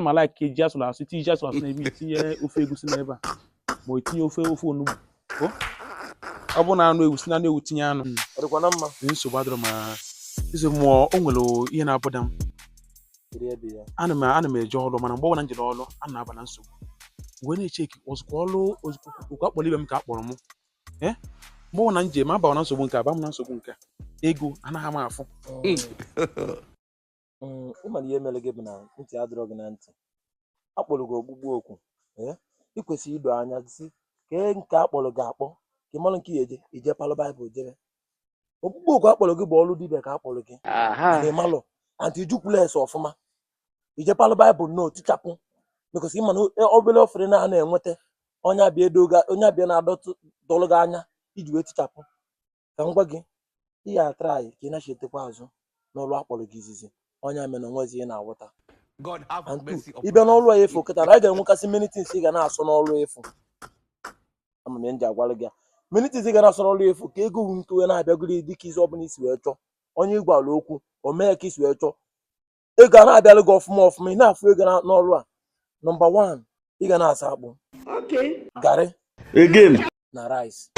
ma like ka eji asụrụ asụ tinye asụrụ asụ n'ebe itinye ofe egusi n'ebe a ma itinye ofe onugbu ọ bụ na anụ ewu si na anụ ewu tinye anụ Ọ dịkwa na mma. nsogbu adịrọ ma izu mmụọ o nwere ihe na-abụda m ana m eje ọrụ mana mgbe ọ bụla m jere ọrụ a na-aba na nsogbu wee na-echeki ozugbo okwu akpọrọ ibe m ka akpọrọ m mgbe ọ na njem abawa na nsogbu nke aba m na nsogbu nke ego anaghị m afụ Ụmara ihe mere gị bụ na ntị adịrọ gị na ntị akpọrọ gị ogbugbu okwu ị kwesịrị ido anya si kee nke akpọrọ gị akpọ ka ị mara nke ije palụ baịbụl jebe ogbugbu okwu akpọrọ gị bụ ọrụ dibịa ka akpọrọ gị ị malụ antị ijukwula ese ọfụma ije palụ baịbụl na otichapụ because ịma na obere ofere na-ana enweta onye abịa na-adọlụ gị anya iji wee tichapụ ka m gwa gị ihe atrai ka ị na-echetekwa azụ n'ọrụ akpọrọ gị izizi onye ame na onwezi ihe na-awụta ịbịa n'ọrụ a efu kịta na a ga-enwekasị minitins ị ga na-asọ n'ọrụ efu ama m nji agwalụ gị minitins ị ga na-asọ n'ọrụ efu ka ego wu nke wee na-abịagoro dịka izi ọbụla isi wee chọọ onye ịgwala okwu o mee ka isi wee chọọ ego a na-abịalụ gị ọfụma ọfụma ị na-afụ ego n'ọrụ a nọmba 1 ị ga na-asa akpụ garị na rice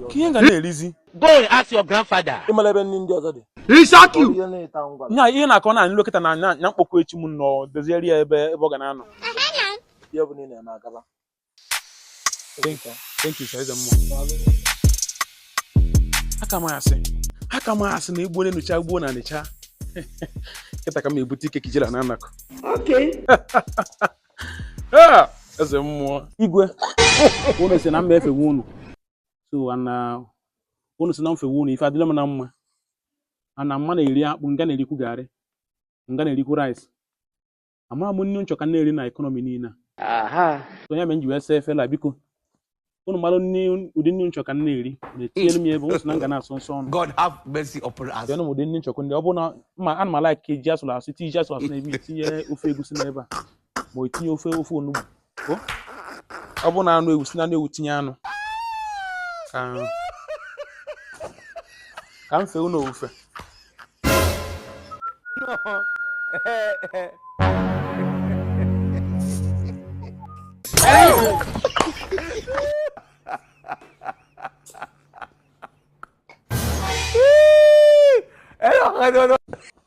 ka ihe ga na-erizi Go and ask your grandfather. ịmara ebe ndị ọzọ dị ihe na-akọ na nlekọta na anya mkpọkọ echi m nọ dozieri ya ebe ọ ga na-anọ ihe bụ na ị na-eme agaba thank you sir eze mmụọ aka m asị na egbuo na-enyocha ugbo na anịcha kịta ka m ebute ike kijela na anakọ eze mmụọ igwe unu si na mba efewe unu so unu si na mfewe unu ife adịla m na mma ana mma na-eri akpụ nga na-erikwu garị nga na-erikwu rice amara m nri nchọ ka na-eri na ekọnọmi niile so ya mere m ji wee saa efela biko unu mara ụdị nri nchọ ka na-eri na-etinyere m ebe unu si na nga na-asọ nsọ ọnụ God have mercy upon us. bịanụ m ụdị nri nchọkọ ndị ọ bụ na ana m like ka eji asụrụ asụ tinye asụrụ asụ n'ebe itinye ofe egusi n'ebe a ma itinye ofe onugbu ọ bụ na anụ ewu si na anụ ewu tinye anụ ka m fee unu ofufe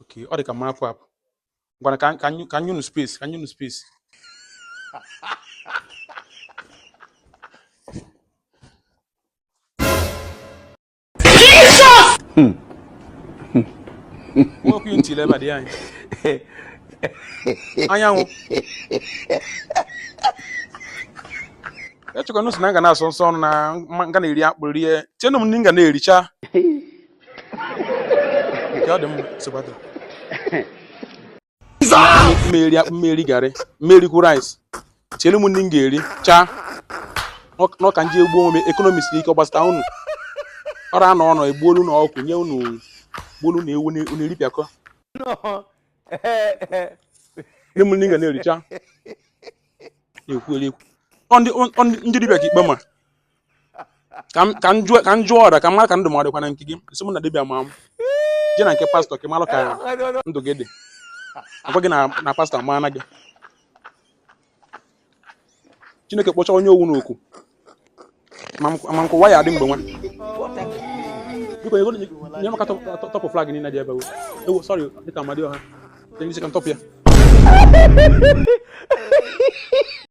okay ọ dị ka m apụ ngwana ka anyị unu space nwoke ntị ebe dị anyị anyanwụ echekwa n'usi na nga na-asọ nsọ ọnụ na nga na-eri akpụ rie tienụ m ndị nga na-ericha nke ọ dị m sogbado mmeri garị mmerikwu rice tienụ m ndị m ga-eri chaa n'ọka nji egbuo ome ekonomi siri ike ọ gbasata unu ọrụ anọ ọnọ egbuolu na ọkụ nye unu gbolu na ewu unu eripịakọ ndị m ndị ga na-ericha na-ekwuere ekwu ndị dibịa ka ikpe ma ka m jụọ ọrịa ka m mara ka ndụ m ọdịkwa na nke gị esi mụ na dibịa ma m je na nke pastọ ka ị mara ka ndụ gị dị agwa gị na pastọ ma na gị Chineke kpọcha onye owu n'oku ma nkụwa ya adị mgbe nwa biko nye maka tọpụ flag niile dị ebe ewu sorry dịka Amadioha ka m tọpụ ya